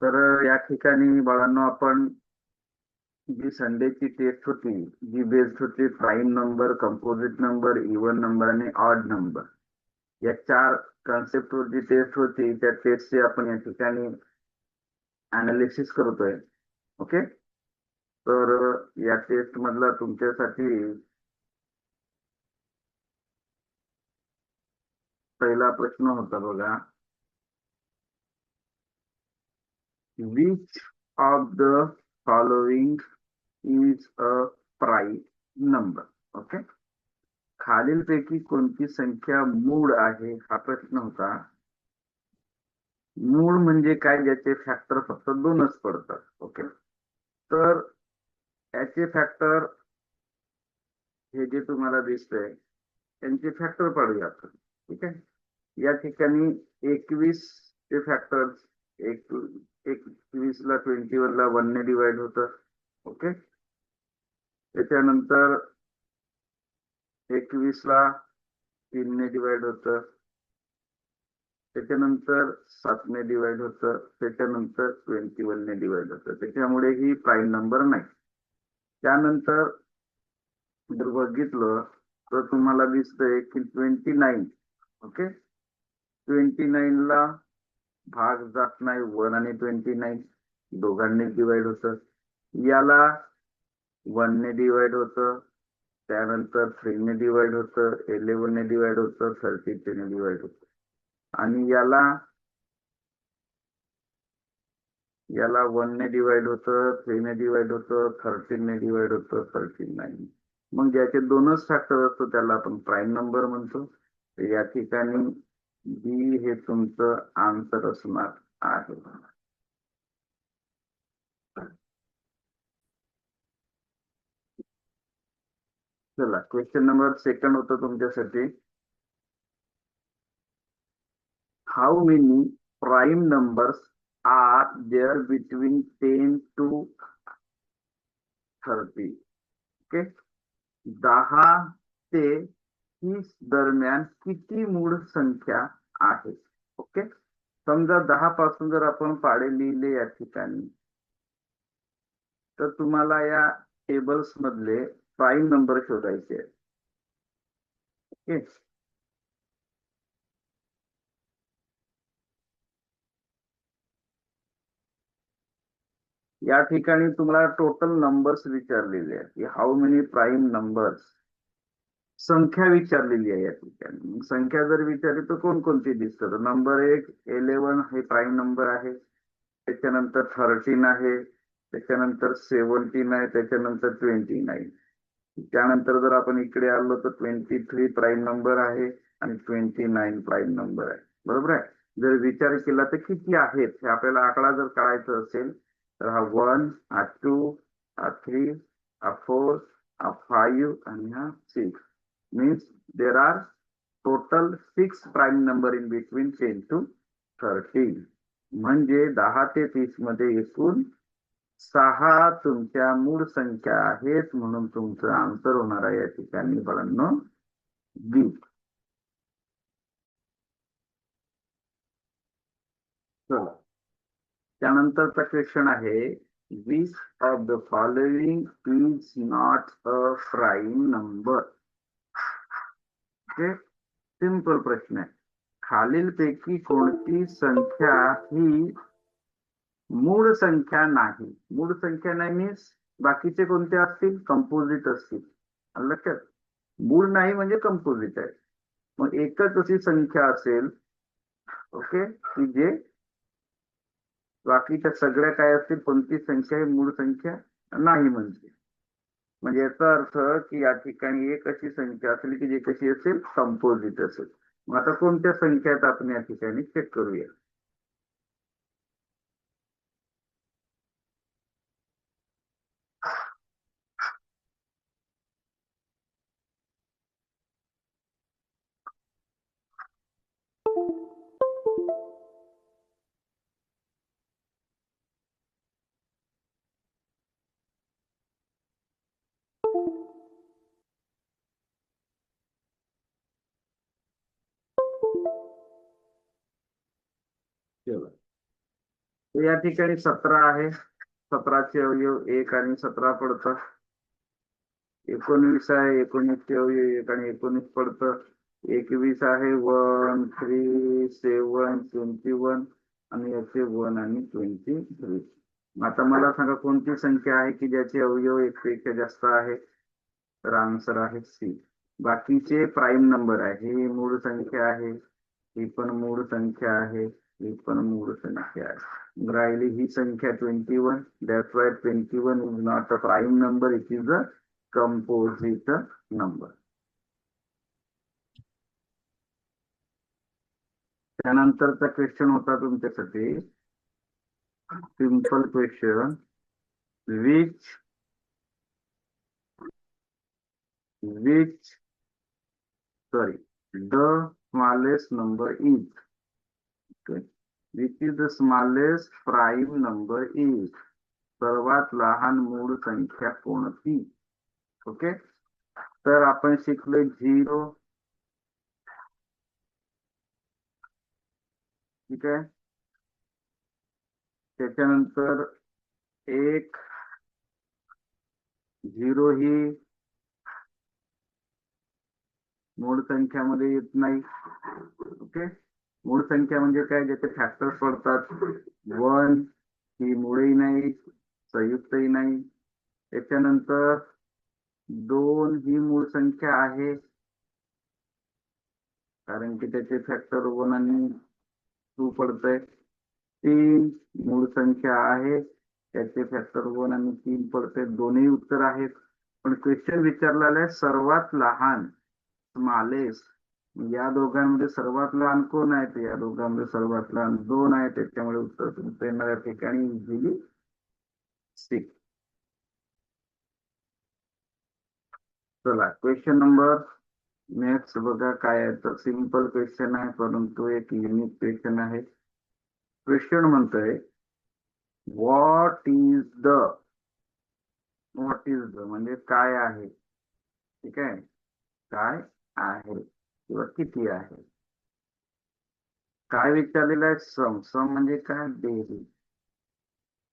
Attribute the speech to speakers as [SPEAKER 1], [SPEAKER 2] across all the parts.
[SPEAKER 1] तर या ठिकाणी बाळांनो आपण जी संडेची टेस्ट होती, जी बेस्ड होती prime number, composite number, even number आणि ऑड नंबर, या 4 कॉन्सेप्टवर जी टेस्ट होती त्या टेस्टचे आपण या ठिकाणी अनालिसिस करतोय. ओके. तर या टेस्ट मधला तुमच्यासाठी पहिला प्रश्न होता बघा, which of the following is a prime number. Okay. खालीलपैकी कोणती संख्या मूळ आहे हा प्रश्न होता. मूळ म्हणजे काय, ज्याचे फॅक्टर फक्त 2च पडतात. ओके. तर याचे फॅक्टर हे जे तुम्हाला दिसतंय त्यांचे फॅक्टर पाडूया आपण. ठीक आहे. या ठिकाणी 21 चे फॅक्टर, 21 ला 21 ला 1 ने डिवाइड होतं. ओके. त्याच्यानंतर 21 ला 3 ने डिवाइड होतं. त्याच्यानंतर 7 ने डिवाइड होतं. त्याच्यानंतर 21 ने डिवाइड होतं. त्याच्यामुळे ही प्राईम नंबर नाही. त्यानंतर जर बघितलं तर तुम्हाला दिसतंय की 29. ओके. 29 ला भाग जात नाही. 1 आणि 29 दोघांनी डिवाइड होतं. याला 1 ने डिवाइड होतं. त्यानंतर 3 ने डिवाइड होतं. 11 ने डिवाइड होतं. 32 ने डिवाइड होतं. आणि याला 1 ने डिवाइड होतं. 3 ने डिवाइड होतं. 13 ने डिवाइड होतं. 39. मग ज्याचे 2च फॅक्टर असतो त्याला आपण प्राईम नंबर म्हणतो. तर या ठिकाणी बी हे तुमचं आन्सर असणार आहे. चला, क्वेश्चन नंबर 2 होतं तुमच्यासाठी. How many prime numbers are there between 10 to 30. Okay. 10 ते 30 दरम्यान किती मूळ संख्या आहेत. ओके. समजा 10 पासून जर आपण पाडे लिहिले या ठिकाणी, तर तुम्हाला या टेबल्स मधले प्राईम नंबर शोधायचे आहेत. ओके. या ठिकाणी तुम्हाला टोटल नंबर्स विचारलेले आहेत की हाऊ मेनी प्राईम नंबर्स. संख्या विचारलेली आहे या ठिकाणी. संख्या जर विचारली तर कोणकोणती दिसतं. नंबर 1 11 हे प्राईम नंबर आहे. त्याच्यानंतर 13 आहे. त्याच्यानंतर 17 आहे. त्याच्यानंतर 29. त्यानंतर जर आपण इकडे आलो तर 23 प्राईम नंबर आहे आणि 29 प्राईम नंबर आहे. बरोबर आहे. जर विचार केला तर किती आहेत हे आपल्याला आकडा जर काढायचा असेल तर हा 1, हा 2, हा 3, हा 4, हा 5 आणि हा 6. Means there are total 6 prime number in between 10 to 30. म्हणजे 10 ते 30 मध्ये एकूण 6 तुमच्या मूळ संख्या आहेत. म्हणून तुमचं आन्सर होणार आहे या ठिकाणी बाळांनो बी. चला, त्यानंतरचा क्वेश्चन आहे, which of the following is not a prime number. Okay. Simple प्रश्न आहे. खालीलपैकी कोणती संख्या ही मूळ संख्या नाही. मूळ संख्या नाही मीन्स बाकीचे कोणते असतील, कंपोजिट असतील. लक्षात, मूळ नाही म्हणजे कंपोजिट आहे. मग एकच अशी संख्या असेल, ओके, की जे बाकीच्या सगळ्या काय असतील, कोणती संख्या ही मूळ संख्या नाही म्हणते. म्हणजे याचा अर्थ की या ठिकाणी एक अशी संख्या असेल की जी कशी असेल, कंपोजिट असेल. मग आता कोणत्या संख्या आहेत आपण या ठिकाणी चेक करूया. चला, या ठिकाणी 17 आहे. 17चे अवयव 1 आणि 17 पडतात. 19 आहे. 19चे अवयव 1 आणि 19 पडतं. 21 आहे. 1 3 7 21 आणि याचे 1 आणि 23. आता मला सांगा कोणती संख्या आहे की ज्याचे अवयव 1 पेक्षा जास्त आहे. तर आन्सर आहे सी. बाकीचे प्राईम नंबर आहे. ही मूळ संख्या आहे, ही पण मूळ संख्या आहे, ही पण मूळ संख्या आहे. राहिली ही संख्या 21. That's why 21 is not a prime number, it is a composite number. त्यानंतरचा क्वेश्चन होता तुमच्यासाठी simple question. Which sorry, the smallest number is, okay, which is the smallest prime number is, सर्वात लहान मूळ संख्या कोणती. ओके, तर आपण शिकलो 0, ठीक आहे. त्याच्यानंतर 1, 0 ही मूळ संख्यामध्ये येत नाही. ओके, मूळ संख्या म्हणजे काय, ज्याचे फॅक्टर्स पडतात. 1 ही मूळही नाही, संयुक्तही नाही. त्याच्यानंतर 2 ही मूळ संख्या आहे, कारण की त्याचे फॅक्टर 1 आणि 2 पडतंय. 3 मूळ संख्या आहे, त्याचे फॅक्टर 1 आणि 3 पडते. दोन्ही उत्तर आहेत. पण क्वेश्चन विचारलेला आहे सर्वात लहान, स्मॉलेस्ट. या दोघांमध्ये सर्वात लहान कोण आहे, ते या दोघांमध्ये सर्वात लहान 2 आहे. त्याच्यामुळे उत्तर तुमचं येणार या ठिकाणी इझिली 6. चला क्वेश्चन नंबर नेक्स्ट बघा काय आहे. तर सिंपल क्वेश्चन आहे, परंतु एक युनिक क्वेश्चन आहे. क्वेश्चन म्हणतोय व्हॉट इज द म्हणजे काय आहे, ठीक आहे, काय आहे किंवा किती आहे. काय विचारलेलं आहे, सम म्हणजे काय, बेरीज.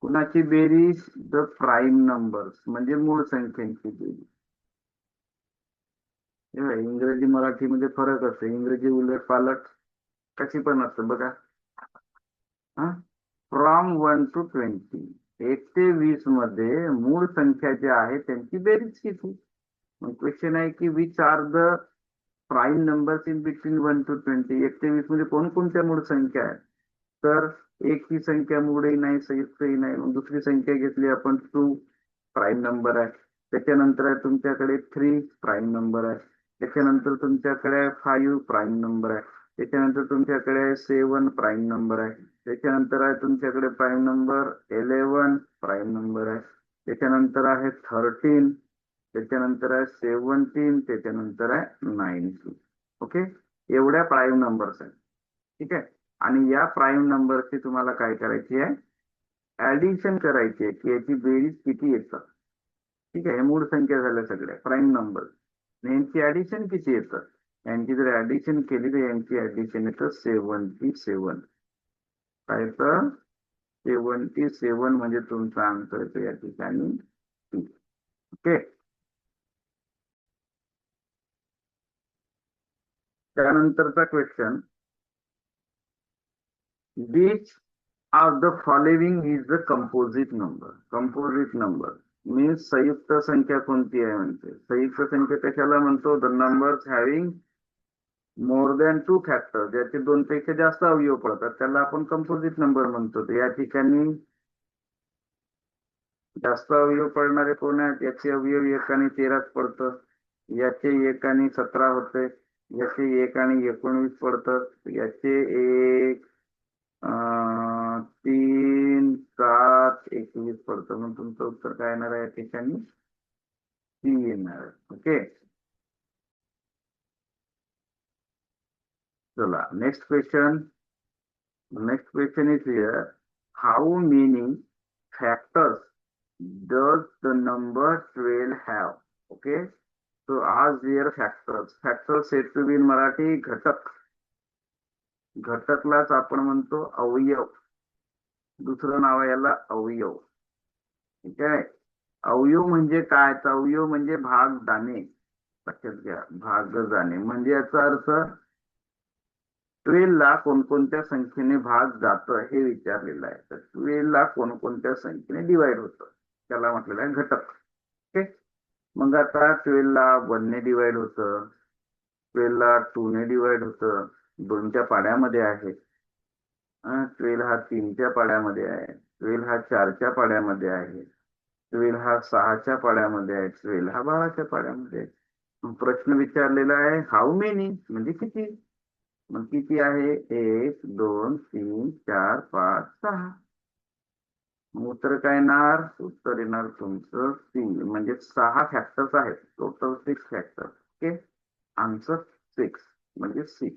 [SPEAKER 1] कुणाची बेरीज, द प्राईम नंबर्स म्हणजे मूळ संख्यांची बेरीज. इंग्रजी मराठीमध्ये फरक असतो. इंग्रजी उलट पालट कशी पण असतं बघा. फ्रॉम 1 to 20, 1 ते 20 मध्ये मूळ संख्या ज्या आहेत त्यांची बेरीज किती. मग क्वेश्चन आहे की which are the prime numbers in between 1 to 20. 1 ते 20 मध्ये कोणकोणत्या मूळ संख्या आहेत. तर 1 ही संख्या मूळही नाही, संयुक्तही नाही. मग दुसरी संख्या घेतली आपण 2, प्राईम नंबर आहे. त्याच्यानंतर आहे तुमच्याकडे 3, प्राईम नंबर आहे. त्याच्यानंतर तुमच्याकडे 5, प्राईम नंबर आहे. त्याच्यानंतर तुमच्याकडे 7, प्राईम नंबर आहे. त्याच्यानंतर आहे तुमच्याकडे प्राईम नंबर 11, प्राईम नंबर आहे. त्याच्यानंतर आहे 13, त्याच्यानंतर आहे 17, त्याच्यानंतर आहे 19. ओके, एवढ्या प्राईम नंबर्स आहेत, ठीक आहे. आणि या प्राईम नंबरची तुम्हाला काय करायची आहे, ऍडिशन करायची आहे की याची बेरीज किती येतात. ठीक आहे, मूळ संख्या झाल्या सगळ्या प्राईम नंबर, यांची ऍडिशन किती येतं. यांची जर ऍडिशन केली तर यांची ऍडिशन येतं 77. काय तर 77 म्हणजे तुमचा आन्सर येतो या ठिकाणी. ओके, त्यानंतरचा question, which of the following is the composite number. Composite number means संयुक्त संख्या कोणती आहे म्हणते. संयुक्त संख्या कशाला म्हणतो, the numbers having more than 2 factor, ज्याचे 2 पेक्षा जास्त अवयव पडतात त्याला आपण कंपोजिट नंबर म्हणतो. तर या ठिकाणी जास्त अवयव पडणारे कोण आहेत, याचे अवयव 1 आणि 13 पडतं, याचे 1 आणि 17 होते, याचे 1 आणि 19 पडतं, याचे 1 3 7 21 पडतं. म्हणून तुमचं उत्तर काय येणार आहे या ठिकाणी, सी येणार आहे. ओके, चला next question. Next question is here, how many factors does the number 12 have. Okay, so as their factors said to be in Marathi घटक. घटकलाच आपण म्हणतो अवयव. दुसरं नाव आहे याला अवयव. ठीक आहे. अवयव म्हणजे काय? तर अवयव म्हणजे भाग जाणे. लक्षात घ्या, भाग जाणे म्हणजे याचा अर्थ 12 ला कोणकोणत्या संख्येने भाग जातं हे विचारलेलं आहे. तर 12 ला कोणकोणत्या संख्येने डिवाइड होतं त्याला म्हटलेलं आहे घटक. ओके. मग आता 12 ला 1 ने डिवाइड होतं, 12 ला 2 ने डिवाइड होतं, 2च्या पाड्यामध्ये आहे. 12 हा 3च्या पाड्यामध्ये आहे, 12 हा 4च्या पाड्यामध्ये आहे, 12 हा 6च्या पाड्यामध्ये आहे, 12 हा 12च्या पाड्यामध्ये आहे. मग प्रश्न विचारलेला आहे हाऊ मेनी म्हणजे किती. मग किती आहे? 1 2 3 4 5 6. मग उत्तर काय येणार? उत्तर येणार तुमचं सी, म्हणजे 6 फॅक्टर्स आहेत, टोटल 6 फॅक्टर. ओके. आन्सर 6 म्हणजे सी.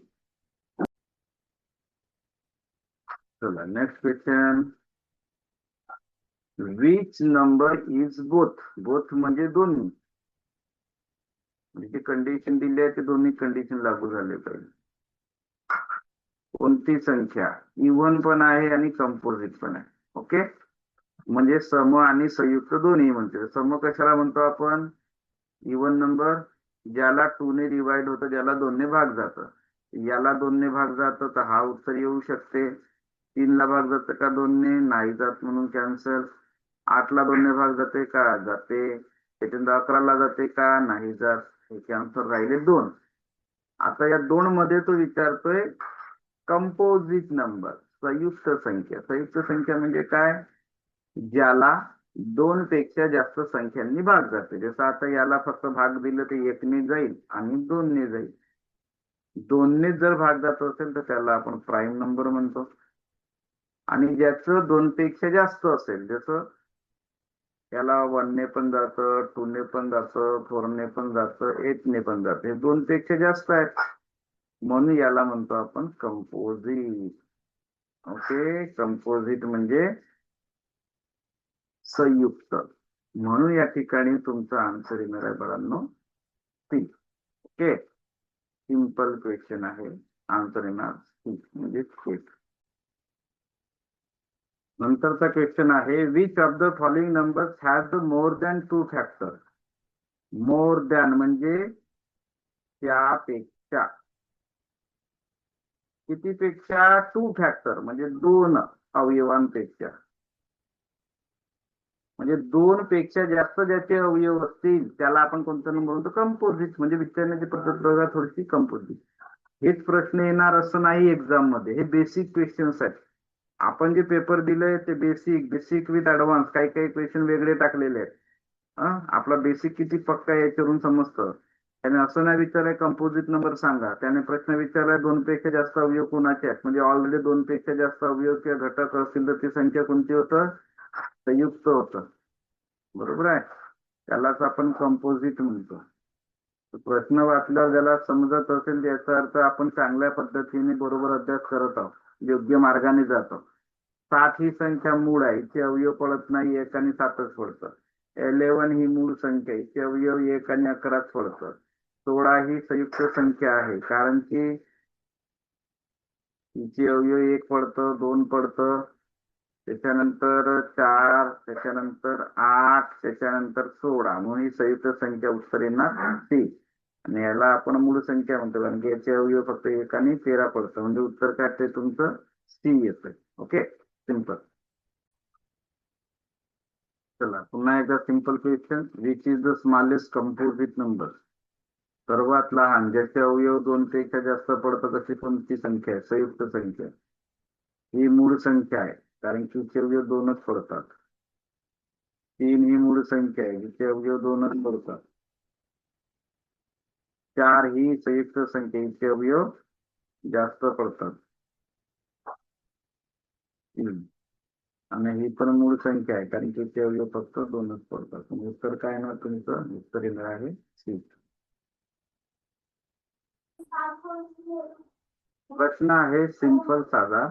[SPEAKER 1] चला next question. Which number is both. Both म्हणजे दोन्ही, म्हणजे कंडिशन दिली आहे ते दोन्ही कंडिशन लागू झाले पाहिजे. कोणती संख्या इव्हन पण आहे आणि कंपोजिट पण आहे. ओके. म्हणजे सम आणि संयुक्त दोन्ही म्हणते. सम कशाला म्हणतो आपण? इव्हन नंबर ज्याला 2 ने डिवाइड होतं, ज्याला 2 ने भाग जातं. याला 2 ने भाग जातं तर हा उत्तर येऊ शकते. 3 ला भाग जातं का 2 ने? नाही जात म्हणून कॅन्सल. 8 ला 2 ने भाग जाते का? जाते. त्याच्यानंतर 11 ला जाते का? नाही जात. हे आन्सर राहिले 2. आता या 2 मध्ये तो विचारतोय कंपोजिट नंबर, संयुक्त संख्या. संयुक्त संख्या म्हणजे काय? ज्याला 2 पेक्षा जास्त संख्यांनी भाग जाते. जसं आता याला फक्त भाग दिलं तर 1 ने जाईल आणि 2 ने जाईल. 2 ने जर भाग जात असेल तर त्याला आपण प्राईम नंबर म्हणतो. आणि ज्याचं 2 पेक्षा जास्त असेल, जसं याला 1 ने पण जातं, 2 ने पण जातं, 4 ने पण जातं, 8 ने पण जातं, हे 2 पेक्षा जास्त आहेत म्हणून याला म्हणतो आपण कंपोजिट. ओके. कंपोजिट म्हणजे संयुक्त. म्हणून या ठिकाणी तुमचा आन्सर येणार आहे बाळांनो सी. ओके. सिंपल क्वेश्चन आहे. आन्सर येणार सी म्हणजे सी. नंतरचा क्वेश्चन आहे which of the following numbers has more than 2 factor. More than म्हणजे त्यापेक्षा. कितीपेक्षा? 2 फॅक्टर म्हणजे 2 अवयवांपेक्षा. म्हणजे 2 पेक्षा जास्त ज्याचे अवयव असतील त्याला आपण कोणतं नंबर म्हणतो? कंपोजिट. म्हणजे विचारण्याची पद्धत बघा थोडीशी कंपोजिट. हेच प्रश्न येणार असं नाही एक्झाम मध्ये. हे बेसिक क्वेश्चन्स आहेत. आपण जे पेपर दिले ते बेसिक, बेसिक विथ ऍडव्हान्स. काही काही क्वेश्चन वेगळे टाकलेले आहेत. आपला बेसिक किती पक्का आहे याच्यावरून समजतं. त्याने असं नाही विचारलंय कंपोजिट नंबर सांगा, त्याने प्रश्न विचारलाय 2 पेक्षा जास्त अवयव कोणाचे आहेत, म्हणजे ऑलरेडी 2 पेक्षा जास्त अवयव किंवा घटक असतील तर ती संख्या कोणती होतं? संयुक्त होतं. बरोबर आहे. त्यालाच आपण कंपोजिट म्हणतो. प्रश्न वाचल्यावर ज्याला समजत असेल याचा अर्थ आपण चांगल्या पद्धतीने बरोबर अभ्यास करत आहोत, योग्य मार्गाने जातो. 7 ही संख्या मूळ आहे, हिचे अवयव पडत नाही, 1 आणि 7च पडतं. 11 ही मूळ संख्या, हिचे अवयव 1 आणि 11च पडतं. 16 ही संयुक्त संख्या आहे कारण की हिचे अवयव 1 पडतं, 2 पडतं, त्याच्यानंतर 4, त्याच्यानंतर 8, त्याच्यानंतर 16, म्हणून ही संयुक्त संख्या उत्तर येणार सी. आणि याला आपण मूळ संख्या म्हणतो कारण की याचे अवयव फक्त 1 आणि 13 पडतं, म्हणजे उत्तर काय ते तुमचं सी येतं. ओके. सिंपल. चला पुन्हा एकदा simple question. Which is the smallest composite number. सर्वात लहान ज्याचे अवयव 2 पेक्षा जास्त पडतं अशी कोणती संख्या आहे? संयुक्त संख्या. ही मूळ संख्या आहे कारण की हिचे अवयव 2च पडतात. 3 ही मूळ संख्या आहे, हिचे अवयव 2च पडतात. 4 ही संयुक्त संख्या, हिचे अवयव जास्त पडतात. आणि ही पण मूळ संख्या आहे कारण की हिचे अवयव फक्त 2च पडतात. उत्तर काय येणार तुमचं? उत्तर येणार आहे सी. प्रश्न आहे सिंपल साधा.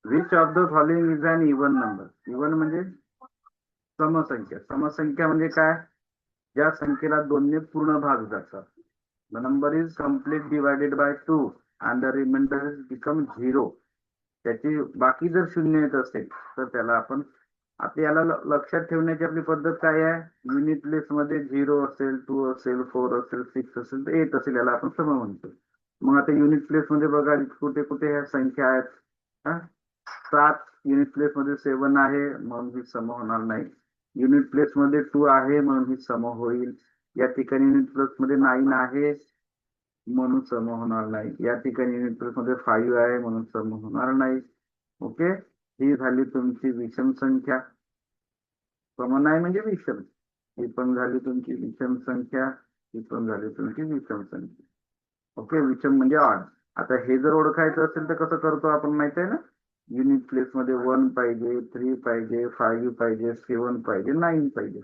[SPEAKER 1] Which of the following is an even number. Even म्हणजे समसंख्या. समसंख्या म्हणजे काय? ज्या संख्येला 2 ने पूर्ण भाग जातात. The number is complete divided by 2 and the remainder is become 0. त्याची बाकी जर शून्य येत असेल तर त्याला आपण, आता याला लक्षात ठेवण्याची आपली पद्धत काय आहे, युनिट प्लेस मध्ये 0 असेल, 2 असेल, 4 असेल, 6 असेल तर 8 असेल, याला आपण सम म्हणतो. मग आता युनिट प्लेस मध्ये बघा कुठे कुठे ह्या संख्या आहेत. हा 7 युनिट प्लेस मध्ये 7 आहे म्हणून ही सम होणार नाही. युनिट प्लेस मध्ये 2 आहे म्हणून ही सम होईल. या ठिकाणी युनिट प्लेस मध्ये 9 आहे म्हणून सम होणार नाही. या ठिकाणी युनिट प्लेस मध्ये 5 आहे म्हणून सम होणार नाही. ओके, ही झाली तुमची विषम संख्या. सम नाही म्हणजे विषम. ही पण झाली तुमची विषम संख्या, ही पण झाली तुमची विषम संख्या. ओके, विषम म्हणजे ऑड. आता हे जर ओळखायचं असेल तर कसं करतो आपण माहित आहे ना, युनिट प्लेस मध्ये 1 पाहिजे, 3 पाहिजे, 5 पाहिजे, 7 पाहिजे, 9 पाहिजे.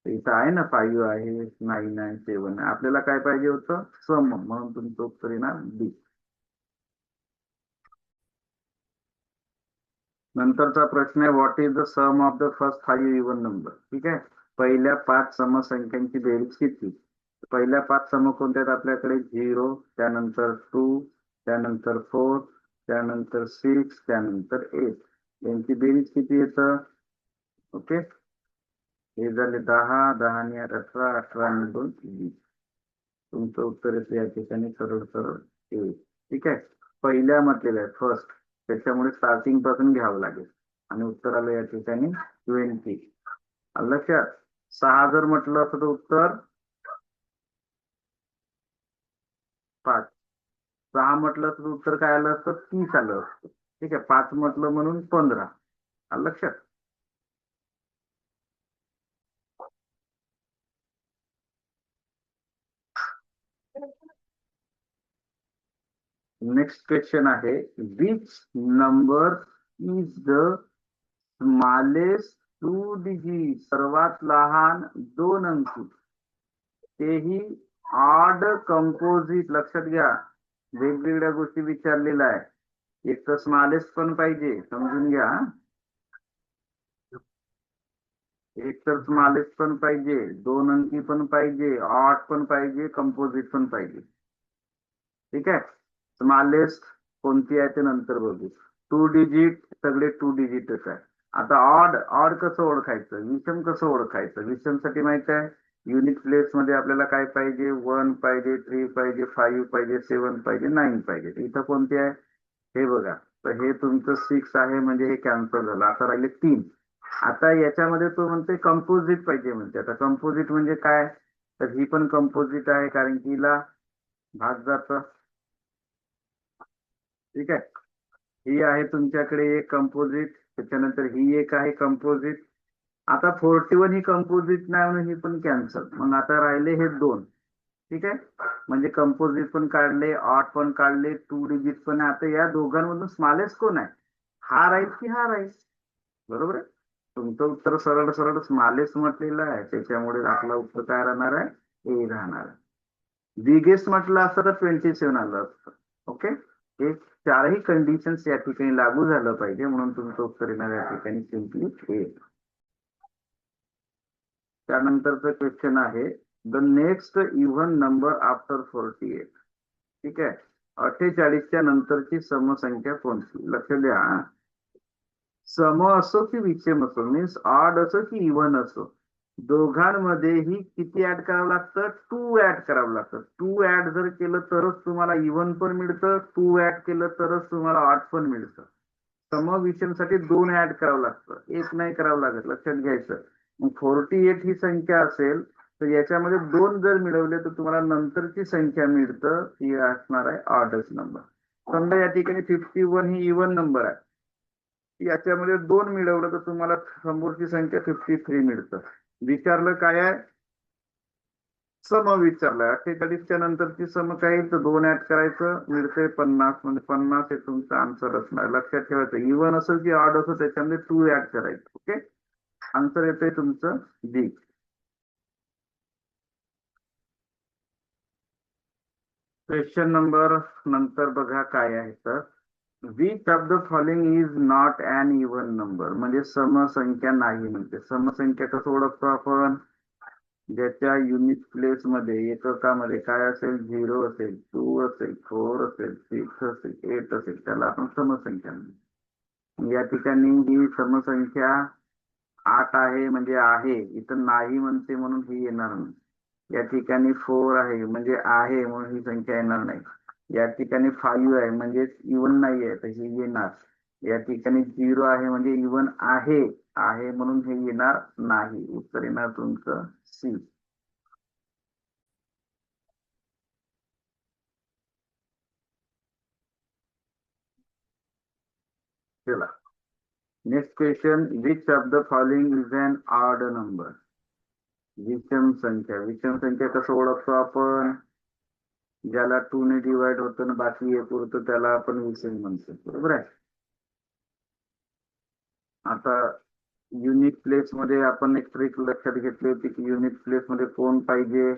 [SPEAKER 1] इथं आहे ना 5 आहे, 9 आहे, 7 आहे. आपल्याला काय पाहिजे होतं, सम, म्हणून तुमचं उत्तर येणार डी. नंतरचा प्रश्न आहे, what is the sum of the first 5 even number. ठीक आहे, पहिल्या 5 समसंख्यांची बेरीज किती. पहिल्या 5 सम कोणत्या आहेत आपल्याकडे, 0, त्यानंतर 2, त्यानंतर 4, त्यानंतर 6, त्यानंतर 8. यांची बेरीज किती येतं. ओके, हे झाले 10, 10 आणि 18, 18 आणि 2 20. तुमचं उत्तर येतं या ठिकाणी सरळ सरळ ए. ठीक आहे, पहिल्या म्हटलेलं आहे फर्स्ट, त्याच्यामुळे स्टार्टिंग पासून घ्यावं लागेल आणि उत्तर आलं या ठिकाणी 20. लक्षात, 6 जर म्हटलं असतं तर उत्तर 5. 6 म्हटलं तर उत्तर काय आलं असतं, 30 आलं असतं. ठीक आहे, 5 म्हटलं म्हणून 15. लक्षात. नेक्स्ट क्वेश्चन आहे, which number is the smallest 2 digit, सर्वात लहान 2 अंकी, तेही ऑड कंपोजिट. लक्षात घ्या, वेगवेगळ्या गोष्टी विचारलेल्या आहे. एक तर स्मॉलेस्ट पण पाहिजे, समजून घ्या. एक तर स्मॉलेस्ट पण पाहिजे, 2 अंकी पण पाहिजे, ऑड पण पाहिजे, कंपोजिट पण पाहिजे. ठीक आहे, स्मॉलेस्ट कोणती आहे ते नंतर बघू. 2 डिजिट सगळे 2 डिजिटच आहे. आता ऑड, ऑड कसं ओळखायचं, विषम कसं ओळखायचं. विषम साठी माहित आहे, युनिट प्लेस मध्ये आपल्याला काय पाहिजे, 1 पाहिजे, 3 पाहिजे, 5 पाहिजे, 7 पाहिजे, 9 पाहिजे. इथं कोणते आहे हे बघा, तर हे तुमचं 6 आहे म्हणजे हे कॅन्सल झालं. आता राहिले 3. आता याच्यामध्ये तो म्हणते कंपोजिट पाहिजे म्हणते. आता कंपोजिट म्हणजे काय, तर ही पण कंपोजिट आहे कारण की हिला भाग जात. ठीक आहे, ही आहे तुमच्याकडे एक कंपोजिट, त्याच्यानंतर ही एक आहे कंपोजिट. आता 41 ही कंपोजिट नाही म्हणून ही पण कॅन्सल. मग आता राहिले हे 2. ठीक आहे, म्हणजे कंपोजिट पण काढले, ऑड पण काढले, 2 डिजिट पण. आता या दोघांमधून स्मॉलेस्ट कोण आहे, हा राहील की हा राहील. बरोबर आहे, तुमचं उत्तर सरळ सरळ स्मॉलेस्ट म्हटलेलं आहे, त्याच्यामुळे आपलं उत्तर काय राहणार आहे, ए राहणार आहे. बिगेस्ट म्हटलं असतं तर 27 आलं असतं. ओके, हे चारही कंडिशन्स या ठिकाणी लागू झालं पाहिजे म्हणून तुमचं उत्तर येणार या ठिकाणी सिम्पली ए. त्यानंतरचं क्वेश्चन आहे, the next even number after 48. ठीक आहे, 48च्या नंतरची समसंख्या कोणती. लक्ष द्या, सम असो की विषम असो, मीन्स ऑड असो की इव्हन असो, दोघांमध्येही किती ऍड करावं लागतं, 2 ऍड करावं लागतं. 2 ऍड जर केलं तरच तुम्हाला इव्हन पण मिळतं, 2 ऍड केलं तरच तुम्हाला ऑड पण मिळतं. सम विषम साठी 2 ऍड करावं लागतं, 1 नाही करावं लागत. लक्षात घ्यायचं. मग 48 ही संख्या असेल तर याच्यामध्ये 2 जर मिळवले तर तुम्हाला नंतरची संख्या मिळतं, ती असणार आहे ऑडच नंबर. समजा या ठिकाणी 51 ही इव्हन नंबर आहे, याच्यामध्ये 2 मिळवलं तर तुम्हाला समोरची संख्या 53 मिळतं. विचारलं काय आहे, सम विचारलंय. 48च्या नंतरची सम काय येईल तर 2 ऍड करायचं, मिळते 50, म्हणजे 50 हे तुमचं आन्सर असणार. लक्षात ठेवायचं, इव्हन असेल की ऑड असेल त्याच्यामध्ये 2 ऍड करायचं. ओके, आन्सर येते तुमचं बी. क्वेश्चन नंबर नंतर बघा काय आहे तर, which of the following is not an even number, म्हणजे समसंख्या नाही. म्हणजे समसंख्या कसं ओळखतो आपण, ज्याच्या युनिट प्लेस मध्ये एककामध्ये काय असेल, 0 असेल, 2 असेल, 4 असेल, 6 असेल, 8 असेल, त्याला आपण समसंख्या म्हणतो. या ठिकाणी ही समसंख्या 8 आहे म्हणजे आहे, इथं नाही म्हणते म्हणून ही येणार नाही. या ठिकाणी 4 आहे म्हणजे आहे म्हणून ही संख्या येणार नाही. या ठिकाणी 5 आहे म्हणजे इवन नाही आहे तर ही येणार. या ठिकाणी 0 आहे म्हणजे इवन आहे आहे म्हणून हे येणार नाही. उत्तर येणार तुमचं सी. चला next question, which of the following is an odd number. विषम संख्या कसं ओळखतो आपण? ज्याला 2 ने डिवाइड होतं ना बाकी एक उरतं त्याला आपण विषम म्हणतो, बरोबर आहे. आता युनिट प्लेस मध्ये आपण एक ट्रिक लक्षात घेतली होती की युनिट प्लेस मध्ये कोण पाहिजे?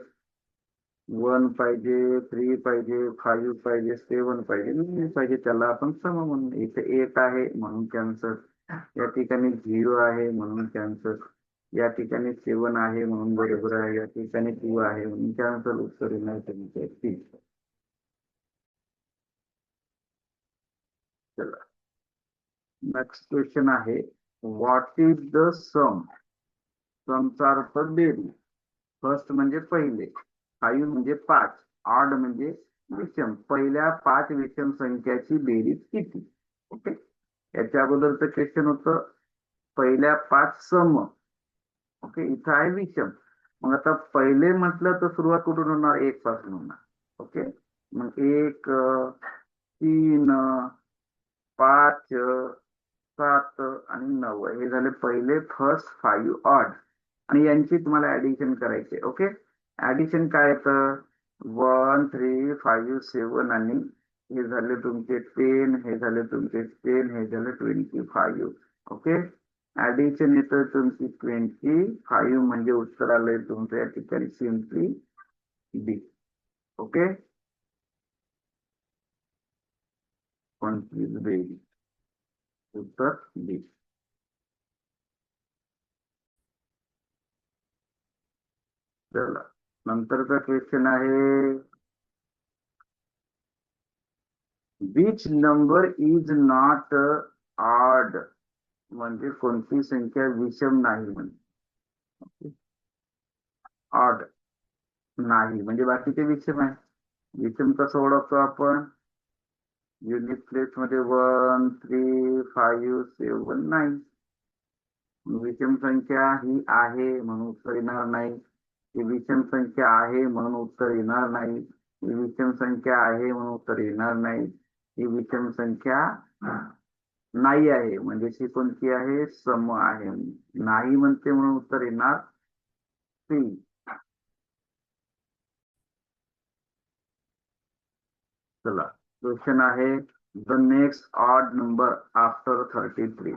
[SPEAKER 1] 1 पाहिजे, 3 पाहिजे, 5 पाहिजे, 7 पाहिजे, 9 पाहिजे, त्याला आपण सम म्हणून. इथे 8 आहे म्हणून कॅन्सर. या ठिकाणी 0 आहे म्हणून कॅन्सर. या ठिकाणी 7 आहे म्हणून बरोबर आहे. या ठिकाणी 2 आहे म्हणून कॅन्सर. उत्तर येणार तुमचे 3. चला नेक्स्ट क्वेश्चन आहे, व्हॉट इज द सम. समचा अर्थ बेरीज. फर्स्ट म्हणजे पहिले, 5 म्हणजे 5, ऑड म्हणजे विषम. पहिल्या 5 विषम संख्याची बेरीज किती? ओके, याच्या अगोदरचं क्वेश्चन होतं पहिल्या 5 सम. ओके, इथं आहे विषम. मग आता पहिले म्हटलं तर सुरुवात कुठून होणार? 1 पासून होणार. ओके, मग 1, 3, 5, 7 आणि 9 हे झाले पहिले फर्स्ट 5 ऑड. आणि यांची तुम्हाला ऍडिशन करायचे. ओके, ऍडिशन काय येतं? 1, 3, 5, 7 आणि हे झाले तुमचे 10, हे झाले तुमचे 10, हे झाले 25. ओके, ऍडिशन येतं तुमची 25 म्हणजे उत्तर आलंय तुमचं या ठिकाणी सिम्पली डी. ओके, 25 बेरीज, उत्तर डी. चला नंतरचा क्वेश्चन आहे, which number is not odd. म्हणजे कोणती संख्या विषम नाही म्हणजे. ऑड नाही म्हणजे बाकीचे विषम आहे. विषम कसं ओळखतो आपण? युनिट प्लेस मध्ये 1, 3, 5, 7, 9. विषम संख्या ही आहे म्हणून उत्तर येणार नाही. ही विषम संख्या आहे म्हणून उत्तर येणार नाही. ही विषम संख्या आहे म्हणून उत्तर येणार नाही. ही विषम संख्या नाही आहे म्हणजे ती कोणती आहे? सम आहे. नाही म्हणते म्हणून उत्तर येणार सी. चला क्वेश्चन आहे, the next odd number after 33.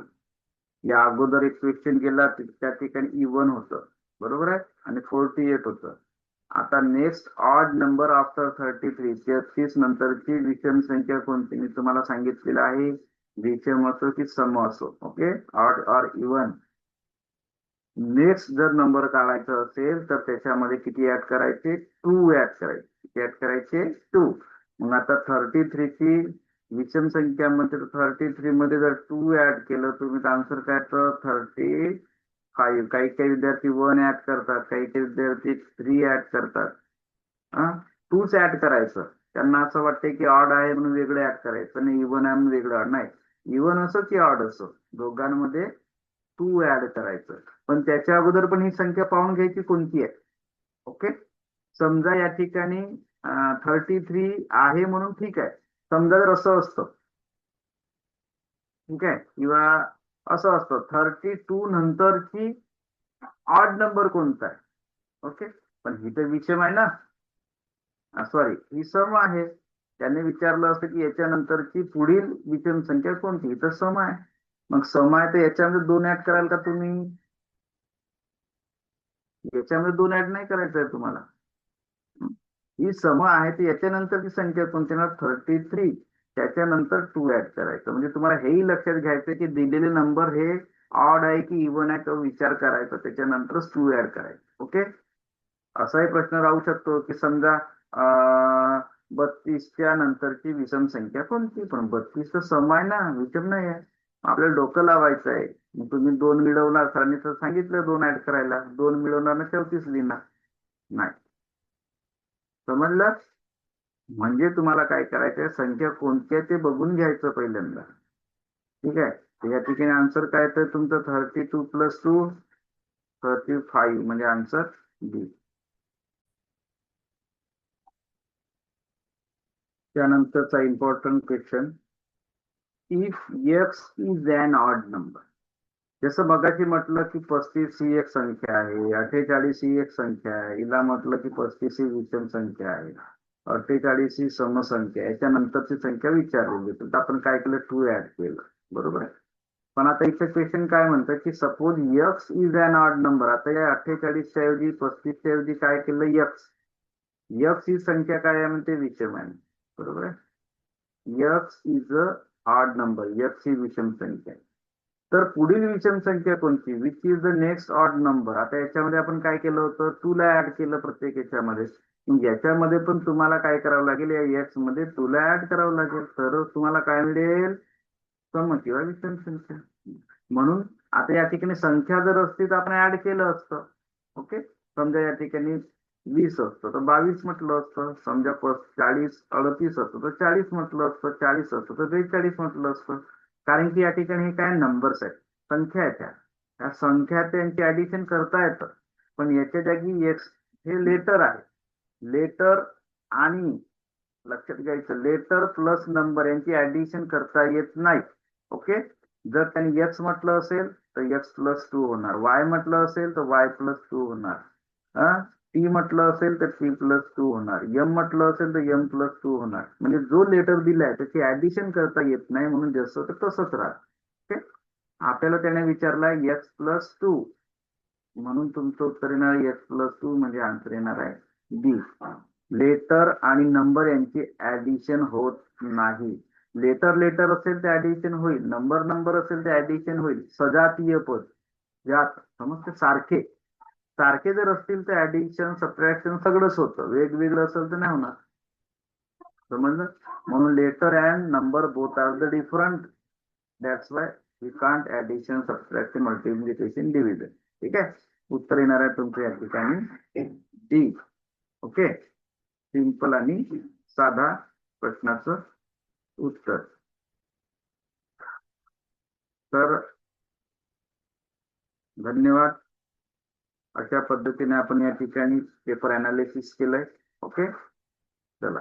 [SPEAKER 1] या अगोदर एक क्वेश्चन केला त्या ठिकाणी इवन होतं, बरोबर आहे, आणि 48 होतं. आता नेक्स्ट ऑड नंबर आफ्टर 33, 33 नंतरची विषम संख्या कोणती? मी तुम्हाला सांगितलेलं आहे, विषम असो की सम असो. Okay, odd or even. Next जर नंबर काढायचा असेल तर त्याच्यामध्ये किती ऍड करायचे? 2 ऍड करायचे. किती ऍड करायचे? 2. मग आता 33 ची विषम संख्या मध्ये 33 मध्ये जर 2 ऍड केलं तुम्ही तर आन्सर काय येतं? 35. काही काही विद्यार्थी 1 ऍड करतात, काही काही विद्यार्थी 3 ऍड करतात. हा, 2च ऍड करायचं. त्यांना असं वाटतं की ऑड आहे म्हणून वेगळं ऍड करायचं, नाही इवन आहे म्हणून वेगळं नाही. इवन असो की ऑड असो दोघांमध्ये 2 ऍड करायचं. पण त्याच्या अगोदर पण ही संख्या पाहून घ्यायची कोणती आहे. ओके, समजा या ठिकाणी 33 आहे म्हणून ठीक आहे. समजा जर असं असतं, ठीक आहे, किंवा असं असतं 32 नंतरची ऑड नंबर कोणता आहे? ओके, पण ही तर विषम आहे ना, सॉरी ही सम आहे. त्याने विचारलं असतं की याच्यानंतरची पुढील विषम संख्या कोणती? तर सम आहे. मग सम आहे तर याच्यामध्ये 2 ऍड कराल का तुम्ही? याच्यामध्ये 2 ऍड नाही करायचं आहे तुम्हाला. ही सम आहे तर याच्यानंतरची संख्या कोणती ना? 33. त्याच्यानंतर 2 ऍड करायचं. म्हणजे तुम्हाला हेही लक्षात घ्यायचं की दिलेले नंबर हे ऑड आहे की इवन आहे तो विचार करायचा, त्याच्यानंतरच 2 ऍड करायचं. ओके, असाही प्रश्न राहू शकतो की समजा 32च्या नंतरची विषम संख्या कोणती? पण 32 तर सम आहे ना, विषम नाही आहे. आपल्याला डोकं लावायचं आहे. मग तुम्ही 2 मिळवणार, सरांनी तर सांगितलं 2 ऍड करायला, 2 मिळवणार ना 34 लिहिणार नाही. समजलं? म्हणजे तुम्हाला काय करायचंय, संख्या कोणत्या ते बघून घ्यायचं पहिल्यांदा. ठीक आहे, तर या ठिकाणी आन्सर काय तर तुमचं 32 + 2 35 म्हणजे आन्सर बी. त्यानंतरचा important question, if x is an odd number. जसं मगाशी म्हटलं की 35 ही एक संख्या आहे, 48 ही एक संख्या आहे, हिला म्हटलं की 35 ही विषम संख्या आहे, 48 ही समसंख्या आहे, याच्यानंतरची संख्या विचारलेली, तर आपण काय केलं, 2 ऍड केलं. बरोबर आहे. पण आता इथे क्वेश्चन काय म्हणतं की suppose x is an odd number. आता या 48 च्या ऐवजी 35 च्या ऐवजी काय केलं, एक्स. एक्स ही संख्या काय आहे म्हणते, विषम आहे. बरोबर आहे. X is a odd number, x ही विषम संख्या आहे. तर पुढील विषम संख्या कोणती, which is the next odd number. आता याच्यामध्ये आपण काय केलं होतं, 2 ला ऍड केलं प्रत्येक याच्यामध्ये. याच्यामध्ये पण तुम्हाला काय करावं लागेल, या एक्स मध्ये 2 ला ऍड करावं लागेल, तर तुम्हाला काय मिळेल, सम किंवा विषम संख्या. म्हणून आता या ठिकाणी संख्या जर असती तर आपण ऍड केलं असतं. ओके, समजा या ठिकाणी 20 असतं तर 22 म्हटलं असतं, समजा 40 38 असतं तर 40 म्हटलं असतं, 40 असतं तर 42 म्हटलं असतं. कारण की या ठिकाणी हे काय नंबर्स आहेत, संख्या आहेत. त्या संख्या त्यांची ऍडिशन करता येतं, पण याच्या जागी एक्स हे लेटर आहे. लेटर आणि लक्षात घ्यायचं, लेटर प्लस नंबर यांची ऍडिशन करता येत नाही. ओके, जर त्यांनी एक्स म्हटलं असेल तर एक्स + 2 होणार, वाय म्हटलं असेल तर वाय + 2 होणार, टी म्हटलं असेल तर टी + 2 होणार, एम म्हटलं असेल तर एम + 2 होणार. म्हणजे जो लेटर दिलाय त्याची ऍडिशन करता येत नाही, म्हणून जसं तर तसंच राहत. ओके, आपल्याला त्याने विचारलाय एक्स + 2, म्हणून तुमचं उत्तर येणार एक्स + 2 म्हणजे आन्सर येणार आहे बी. लेटर आणि नंबर यांची ऍडिशन होत नाही. लेटर लेटर असेल तर ऍडिशन होईल, नंबर नंबर असेल तर ऍडिशन होईल. सजातीय पद ज्यात समजते सारखे सारखे जर असतील तर ऍडिशन सबट्रॅक्शन सगळंच होतं, वेगवेगळं असेल तर नाही होणार. समजलं? म्हणून letter and number both are the different, that's why we can't addition subtraction multiplication division. ठीक आहे, उत्तर येणार आहे तुमचं या ठिकाणी डी. ओके, सिंपल आणि साधा प्रश्नाचं उत्तर. तर धन्यवाद. अशा पद्धतीने आपण या ठिकाणी पेपर अनालिसिस केलंय. ओके, चला.